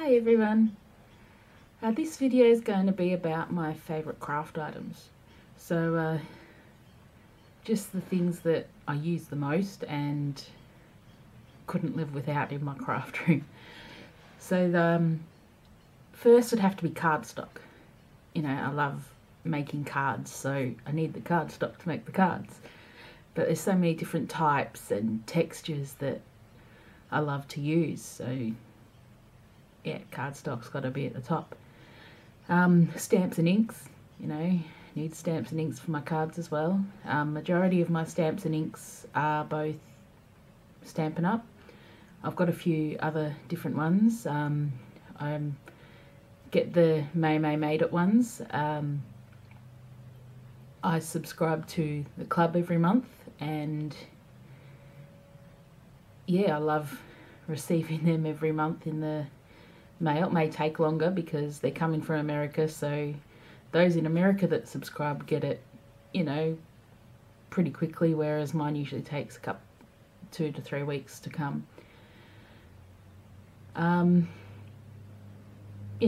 Hi everyone, this video is going to be about my favourite craft items. So just the things that I use the most and couldn't live without in my craft room. So first it'd have to be cardstock. You know, I love making cards, so I need the cardstock to make the cards. But there's so many different types and textures that I love to use, so yeah, cardstock's got to be at the top. Stamps and inks, you know, need stamps and inks for my cards as well. Majority of my stamps and inks are both Stampin' Up. I've got a few other different ones. I get the May Made It ones. I subscribe to the club every month, and yeah, I love receiving them every month in the mail. It may take longer because they're coming from America, so those in America that subscribe get it, you know, pretty quickly, whereas mine usually takes 2 to 3 weeks to come. Yeah,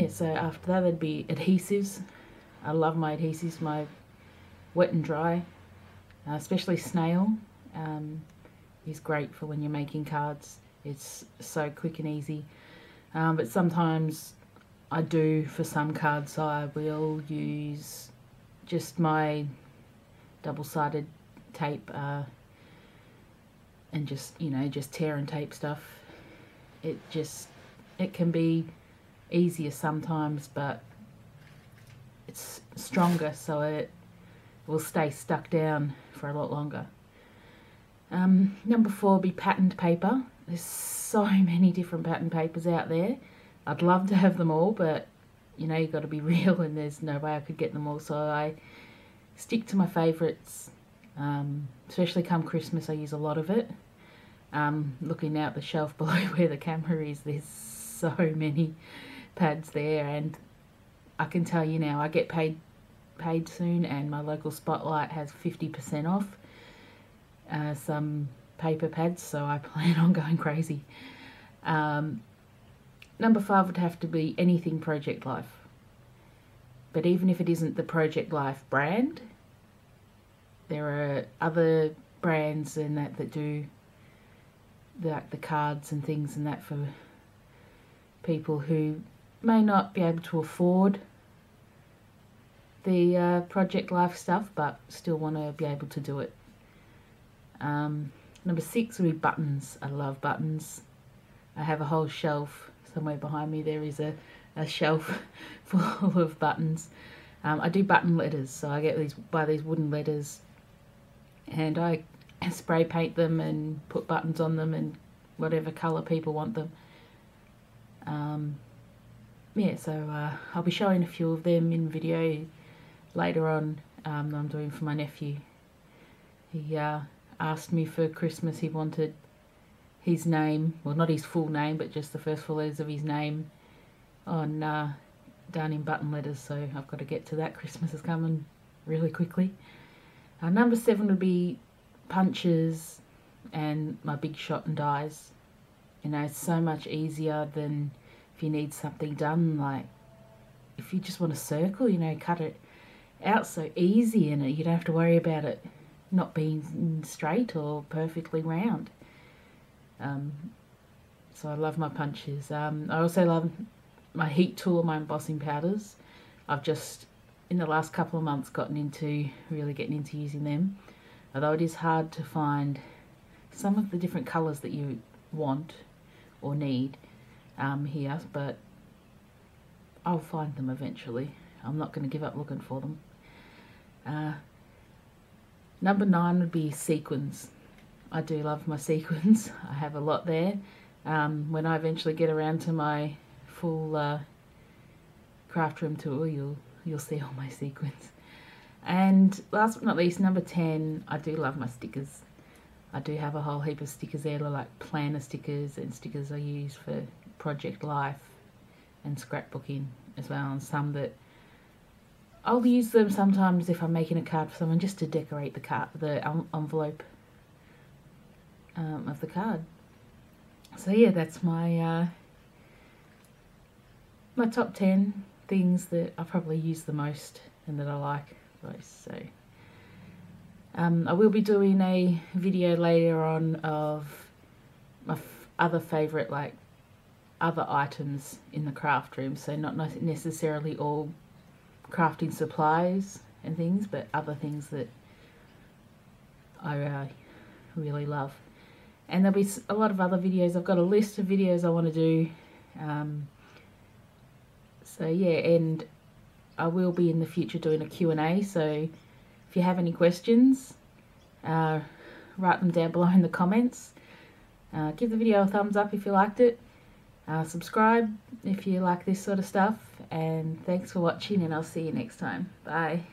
so after that there'd be adhesives. I love my adhesives, my wet and dry, especially snail is great for when you're making cards. It's so quick and easy. But sometimes I do, for some cards, I will use just my double-sided tape and just, you know, just tear and tape stuff. It can be easier sometimes, but it's stronger, so it will stay stuck down for a lot longer. Number 4 would be patterned paper. There's so many different pattern papers out there. I'd love to have them all, but you know, you've got to be real and there's no way I could get them all, so I stick to my favourites. Especially come Christmas, I use a lot of it. Looking out the shelf below where the camera is, there's so many pads there, and I can tell you now, I get paid soon, and my local Spotlight has 50% off some paper pads, so I plan on going crazy. Number 5 would have to be anything Project Life. But even if it isn't the Project Life brand, there are other brands and that do the cards and things and that for people who may not be able to afford the Project Life stuff, but still want to be able to do it. Number 6 would be buttons. I love buttons. I have a whole shelf somewhere behind me. There is a shelf full of buttons. I do button letters, so I buy these wooden letters, and I spray paint them and put buttons on them in whatever colour people want them. Yeah, so I'll be showing a few of them in video later on. I'm doing for my nephew. He asked me for Christmas, he wanted his name, well, not his full name, but just the first 4 letters of his name on done in button letters, so I've got to get to that. Christmas is coming really quickly. Number 7 would be punches and my Big Shot and dies. You know, it's so much easier than if you need something done, like if you just want a circle, you know, cut it out so easy, and you don't have to worry about it not being straight or perfectly round. So I love my punches. I also love my heat tool and my embossing powders. I've just, in the last couple of months, really getting into using them. Although it is hard to find some of the different colours that you want or need here, but I'll find them eventually. I'm not going to give up looking for them. Number 9 would be sequins. I do love my sequins. I have a lot there. When I eventually get around to my full craft room tour, you'll see all my sequins. And last but not least, number 10, I do love my stickers. I do have a whole heap of stickers there, like planner stickers and stickers I use for Project Life and scrapbooking as well, and some that I'll use them sometimes if I'm making a card for someone, just to decorate the envelope of the card. So yeah, that's my my top 10 things that I probably use the most and that I like most. So I will be doing a video later on of my other favourite, like other items in the craft room. So not necessarily all crafting supplies and things, but other things that I really love. And there'll be a lot of other videos. I've got a list of videos I want to do. So yeah, and I will be in the future doing a Q&A. So if you have any questions, write them down below in the comments. Give the video a thumbs up if you liked it. Subscribe if you like this sort of stuff. And thanks for watching, and I'll see you next time. Bye.